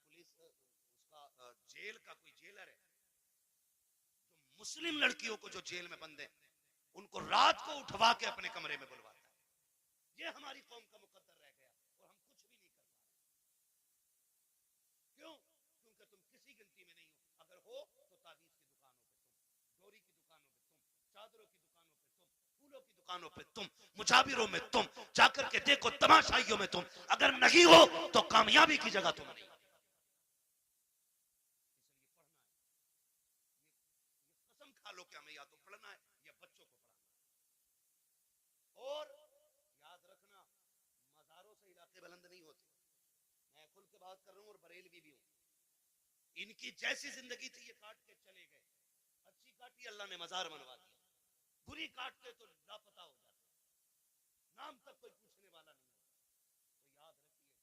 पुलिस उसका जेल का कोई जेलर है, जो मुस्लिम लड़कियों को जो जेल में बंद है, उनको रात को उठवा के अपने कमरे में बुलवाता है। ये हमारी कौम का मुकद्दर रह गया और हम कुछ भी नहीं कर पा रहे। क्यों? क्योंकि तुम किसी गिनती में नहीं हो। अगर हो तो ताबीज की दुकानों पे तुम, डोरी की दुकानों पे तुम, चादरों की दुकानों पे तुम, फूलों की दुकानों पे तुम, मुजाबिरों में तुम, जाकर के देखो तमाशाइयों में तुम। अगर नहीं हो तो कामयाबी की जगह तुम नहीं। कसम खा लो कि हमें या तो पढ़ना है या बच्चों को पढ़ाना है। और याद रखना, मजारों से इलाके बुलंद नहीं होते। मैं खुल के बात कर रहा हूं और बरेलवी भी हूं। इनकी जैसी जिंदगी थी ये काट के चले गए। अच्छी काटी अल्लाह ने मजार बनवा दिया, बुरी काटते तो लापता हो जाते, नाम तक कोई पूछने वाला नहीं होता। तो याद रखिए,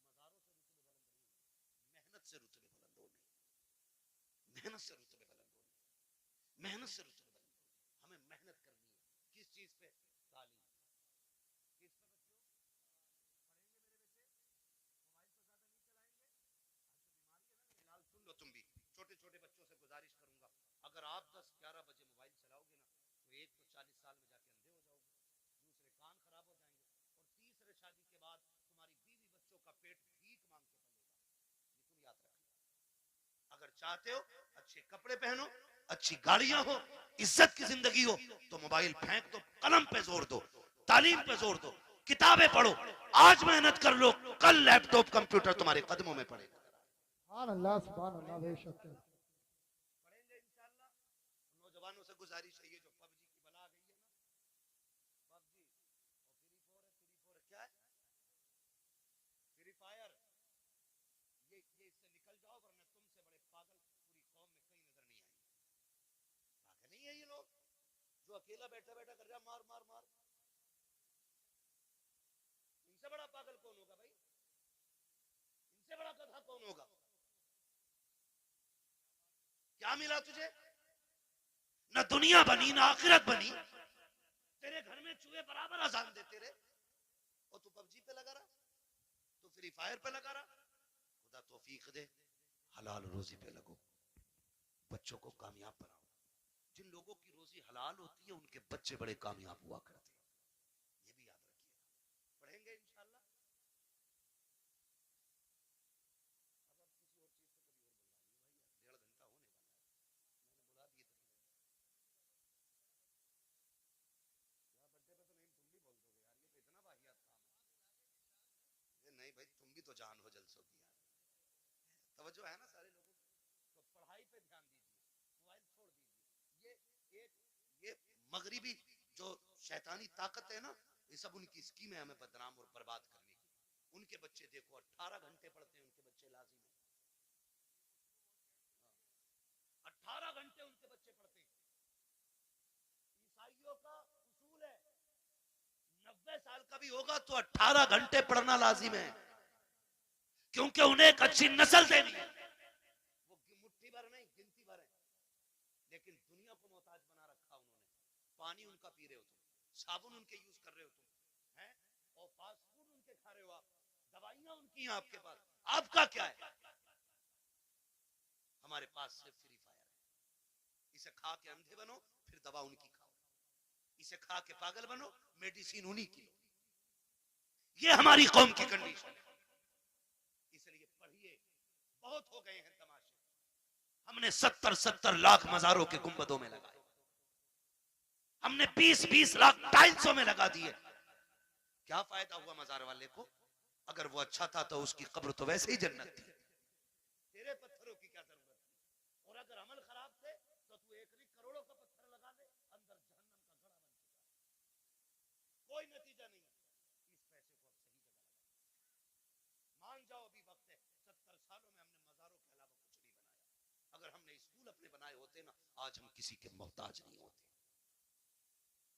मजारों से रुतबे बुलंद नहीं होते, मेहनत से रुतबे बुलंद होने, मेहनत से रुतबे बुलंद होने, मेहनत से रुतबे बुलंद होने। हमें मेहनत करनी है। किस चीज पे? तालीम। किस पे बच्चों? फिलहाल सुन लो तुम भी, छोटे छोटे बच्चों से गुजारिश करूंगा, अगर आप 10-11 बजे मोबाइल चलाओगे ना, तो एक तो 40 साल में जाके अंधे हो जाओगे, दूसरे कान खराब हो जाएंगे, और तीसरे शादी के बाद तुम्हारी बीवी बच्चों का पेट भीख मांग के पलेगा। ये तुम याद रखना। अगर चाहते हो अच्छे कपड़े पहनो, अच्छी गाड़ियां हो, इज्जत की जिंदगी हो, तो मोबाइल फेंक दो, कलम पे जोर दो, तालीम पे जोर दो, किताबें पढ़ो। आज मेहनत कर लो, कल लैपटॉप कंप्यूटर तुम्हारे कदमों में पड़ेगा। सुभान अल्लाह बेशक। पढ़ेंगे इंशाल्लाह। नौजवानों से गुजारिश है, ये जो पबजी की बला आ गई है ना, पबजी और फ्री फोर क्या है, फ्री फायर, ये इससे निकल जाओ, वरना तुमसे बड़े पागल पूरी कौम में कहीं नजर नहीं आएंगे। पागल नहीं है ये लोग जो अकेला बैठा बैठा कर रहा मार मार मार। इनसे बड़ा पागल कौन होगा भाई? इनसे बड़ा गधा कौन होगा? क्या मिला तुझे? ना दुनिया बनी ना आखिरत बनी। तेरे घर में चूहे बराबर अजान देते रहे और तू पबजी पे लगा रहा, तू फ्री फायर पे लगा रहा। खुदा तौफीक दे, हलाल रोजी पे लगो, बच्चों को कामयाब बनाओ। जिन लोगों की रोजी हलाल होती है उनके बच्चे बड़े कामयाब हुआ करते हैं, ये भी याद रखिएगा। पढ़ेंगे इंशाल्लाह। अब किसी और चीज पे कभी और बुला लियो भाई, 1.5 घंटा होने वाला है, मैंने बुला दिए थे। यार बड्डे पे तो नहीं, तुम भी बोल दोगे यार, ये तो इतना वाहियात काम है। ये नहीं भाई, तुम भी तो जान हो जलसों की यार, तवज्जो है ना सारे लोगों की। तो पढ़ाई पे ध्यान दीजिए, मोबाइल छोड़ दीजिए। ये मगरिबी जो शैतानी ताकत है ना, ये सब उनकी स्कीम है हमें बदनाम और बर्बाद करने की। उनके बच्चे देखो 18 घंटे पढ़ते हैं, उनके बच्चे लाजिम है, 18 घंटे उनके बच्चे पढ़ते हैं। ईसाइयों का उसूल है 90 साल का भी होगा तो 18 घंटे पढ़ना लाजिम है, क्योंकि उन्हें एक अच्छी नस्ल देनी है। वो मुट्ठी भर नहीं, गिनती भर है, लेकिन दुनिया को मोहताज बना रखा उन्होंने। पानी उनका पी रहे हो तुम, साबुन उनके यूज कर रहे हो तुम हैं, और फास्ट फूड उनके खा रहे हो आप, दवाइयां उनकी हैं आपके पास, आपका क्या है? हमारे पास सिर्फ फ्री फायर है। इसे खा के अंधे बनो, फिर दवा उनकी खाओ, इसे खा के पागल बनो, मेडिसिन उन्हीं की लो। ये हमारी कौम की कंडीशन है। इसलिए पढ़िए, बहुत हो गए हैं तमाशे। हमने 70-70 लाख मजारों के गुंबदों में लगाए, हमने 20-20 लाख टाइल्सों में लगा दिए। क्या फायदा हुआ मजार वाले को? अगर वो अच्छा था तो उसकी कब्र तो वैसे ही जन्नत थी। तेरे पत्थरों की क्या जरूरत थी? और अगर अमल खराब थे तो तू एक नहीं करोड़ों का पत्थर लगा दे, अंदर जहन्नम का घड़ा बन चुका है। कोई नतीजा नहीं। इस पैसे को अब सही जगह लगा। मान जाओ अभी वक्त है, 70 सालों में हमने मजारों के अलावा कुछ नहीं बनाया। अगर हमने स्कूल अपने बनाए होते ना, आज हम किसी के मोहताज नहीं होते।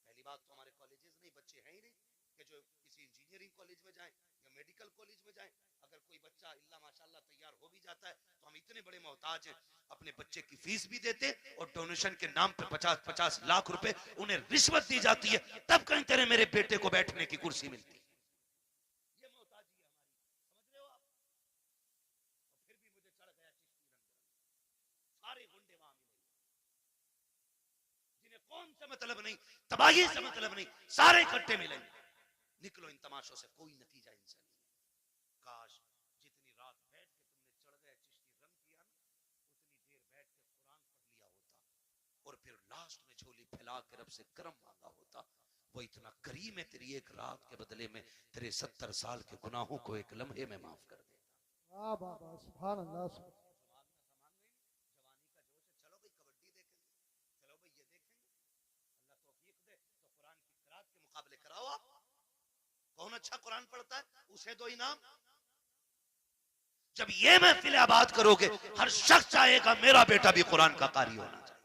पहली बात तो हमारे कॉलेजेस नहीं, बच्चे हैं ही नहीं कि जो किसी इंजीनियरिंग कॉलेज में जाएं या मेडिकल कॉलेज में जाएं। अगर कोई बच्चा इल्ला माशाल्लाह तैयार हो भी जाता है तो हम इतने बड़े मोहताज हैं, अपने बच्चे की फीस भी देते और डोनेशन के नाम पे 50-50 लाख रुपए उन्हें रिश्वत दी जाती है, तब कहीं तेरे मेरे बेटे को बैठने की कुर्सी मिलती है। ये मोहताजी है हमारी, समझ रहे हो आप? और फिर भी मुझे चढ़ गया चिश्ती रंग, सारे गुंडे वहां मिले, जिन्हें कौन से मतलब नहीं, तबाही से मतलब नहीं, सारे इकट्ठे मिलेंगे। निकलो इन तमाशों से, कोई नतीजा इनसे नहीं। काश जितनी रात बैठ के तुमने चढ़ गए चिश्ती रंग किया ना, उतनी देर बैठ के कुरान पढ़ लिया होता और फिर लास्ट में झोली फैला के रब से करम मांगा होता। वो इतना करीम है, तेरी एक रात के बदले में तेरे 70 साल के गुनाहों को एक लम्हे में माफ कर देता। वाह वाह वाह, सुभान अल्लाह। जवानी का जोश है, चलो भाई कबड्डी देखेंगे, चलो भाई ये देखेंगे, अल्लाह तौफीक दे तो कुरान की किरात के मुकाबले कराओ आप। कौन अच्छा कुरान पढ़ता है उसे दो इनाम। जब ये महफिल आबाद करोगे, हर शख्स चाहेगा मेरा बेटा भी कुरान का कारी होना चाहिए।